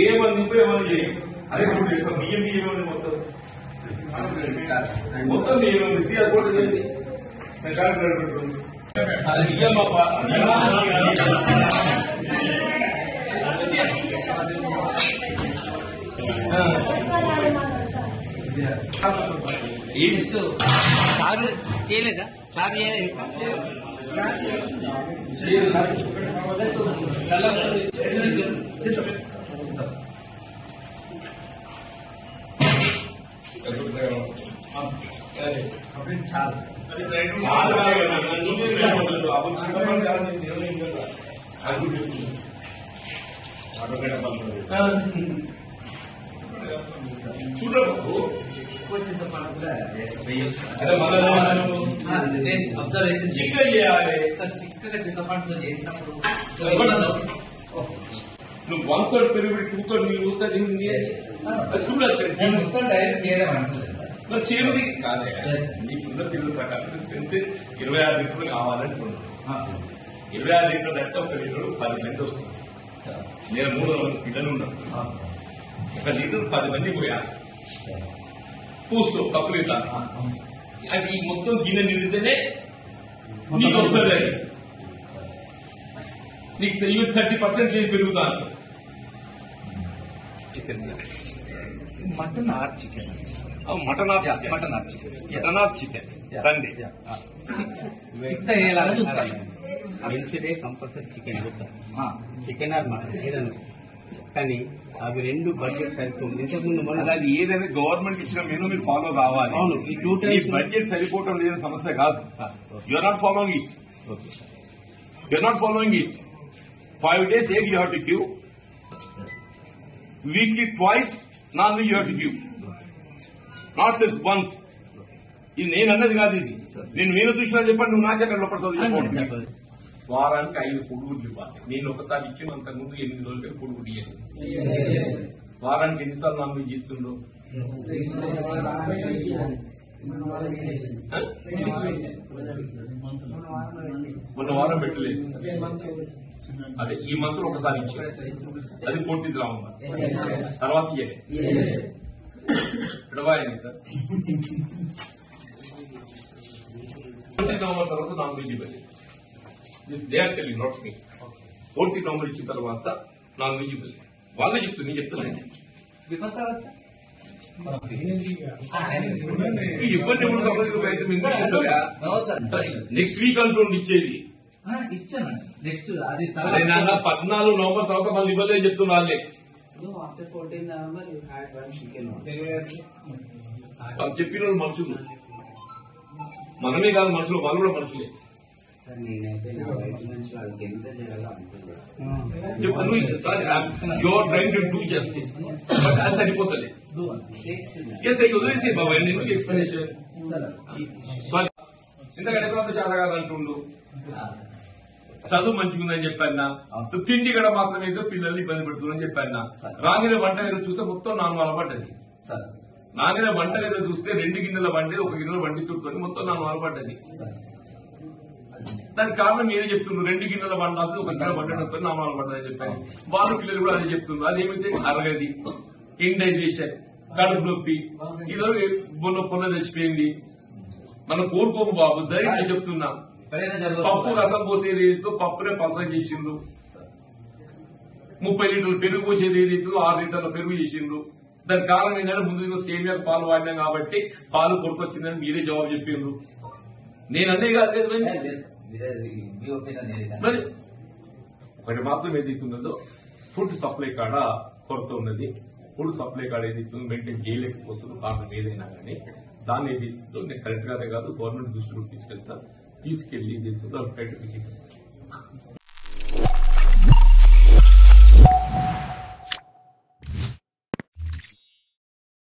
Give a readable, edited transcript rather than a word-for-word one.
ఏమని చేయి అదే బియ్యం బియ్యం మొత్తం మొత్తం బియ్యం అది కూడా చేయండి అది బియ్యం సార్ చేయలేదా సార్ చూడబాబు అబ్జర్వేషన్ చిక్క చేయాలి సార్ చిక్కగా చింతపండుతో చేసినప్పుడు నువ్వు 1/3 పెరుగుడు 2/3 నీళ్ళు చూడాలి డైరెక్ట్ చేయలేమంటుంది చేరుది కాదే నీకున్న పిల్లల ప్రకారం స్ట్రెంత్ 26 లీటర్లు కావాలనుకున్నాను 26 లీటర్లు అంటే ఒక లీటర్ 10 మంది వస్తుంది నేను 300 మంది పిల్లలు ఉన్నాను ఒక లీటర్ 10 మంది పోయా పూస్తూ కప్పు లీటర్ అది మొత్తం గిన్నె నిండితేనే నీకు వస్తుంది అది నీకు 30% చేసి పెరుగుతాను chicken mutton or chicken mutton or chicken mutton or chicken రండి ఫిక్స్ అయ్యేలాగా చూస్తాను మంచిదే compulsory chicken chicken or mutton ఏదన్నా కానీ అవి రెండు బడ్జెట్ సరిపోతుంది ఇంతకుముందు మనం అది ఏదైనా గవర్నమెంట్ ఇచ్చిన మెనూ మీరు ఫాలో కావాలి అవును ఈ 2 times బడ్జెట్ సరిపోవడం లేని సమస్య కాదు you're not following it you're not following it 5 days egg you have to give weekly twice non-veg you have to give not just once ఇది నేను అన్నది కాదు ఇది నేను మీరు చూసినా చెప్పండి నువ్వు నాకే లోపల వారానికి 5 పొడుగులు ఇవ్వాలి నేను ఒకసారి ఇచ్చిన అంతకుముందు 8 రోజులకి పొడుగులు ఇవ్వాలి వారానికి ఎన్నిసార్లు నాన్ వెజ్ ఇస్తుండ్రు మొన్న వారం పెట్టలేదు అదే ఈ మంత్లో ఒకసారి ఇచ్చారు అది 40th రావుందా తర్వాత తర్వాత నాన్ వెజ్ ఇవ్వాలి they are telling not me 40th November ఇచ్చిన తర్వాత నాన్ వెజ్ ఇవ్వాలి వాళ్ళే చెప్తుంది నేను చెప్తున్నాను ఇబ్బంది నెక్స్ట్ వీక్ అంటుండి ఇచ్చేది ఇచ్చాను నెక్స్ట్ అది 14 November తర్వాత మళ్ళీ ఇవ్వలేదని చెప్తున్నా వాళ్ళే after 14 November you had one chicken వాళ్ళు చెప్పిన వాళ్ళు మనుషులు మనమే కాదు మనుషులు వాళ్ళు కూడా మనుషులే నేనైతే నా వైఫ్ నుంచి వాళ్ళకి ఎంత చేయాలో your trying to do justice but అది సరిపోతుంది వదిలేసి బాబా ఎందుకు ఎక్స్ప్లెనేషన్ ఇంతకంటే తర్వాత చాలా కాదంటుండు చదువు మంచిగుందని చెప్పాను తిండి కూడా మాత్రం ఏదో పిల్లల్ని ఇబ్బంది పెడుతుందని చెప్పాను రాగిన వంటగది చూస్తే మొత్తం నాలుగు అలపడ్డది నాగిన వంటగది చూస్తే 2 గిన్నెల వండి 1 గిన్నెల వండి చుడుతుంది మొత్తం నాలుగు అలపడ్డది దానికి కారణం మీరే చెప్తున్నారు 2 గిన్నెల వండాల్సి 1 గిన్నెల వండడంతో నాలుగు అలపడ్డదని చెప్పాను వాళ్ళ పిల్లలు కూడా అదే చెప్తున్నారు అదేమైతే అరగది ఇండైజేషన్ కడుపు నొప్పి ఈరోజు పొన్న తెచ్చిపోయింది మనం కోరుకోము బాబు జరిగి చెప్తున్నాం పప్పు రసం పోసేది ఏదైతే పప్పునే పలసం చేసిండ్రు 30 లీటర్లు పెరుగు పోసేది ఏదైతే 6 లీటర్ల పెరుగు చేసిండ్రు దానికి కారణం ఏంటంటే ముందు సేమియా పాలు వాడినాం కాబట్టి పాలు కొడుకొచ్చిందని మీరే జవాబు చెప్పిండ్రు నేనంటే కాదు మరి ఒకటి మాత్రం ఏదైతున్నదో ఫుడ్ సప్లై కాడ కొరత ఉన్నది ఫుడ్ సప్లై కాడ ఏదైతుందో మెయింటైన్ చేయలేకపోతున్నారు కారణం ఏదైనా కానీ దాన్ని ఏదైతుందో నేను కరెక్ట్ గానే కాదు గవర్నమెంట్ దృష్టిలోకి తీసుకెళ్తా తీసుకెళ్లి ఏదైతుందో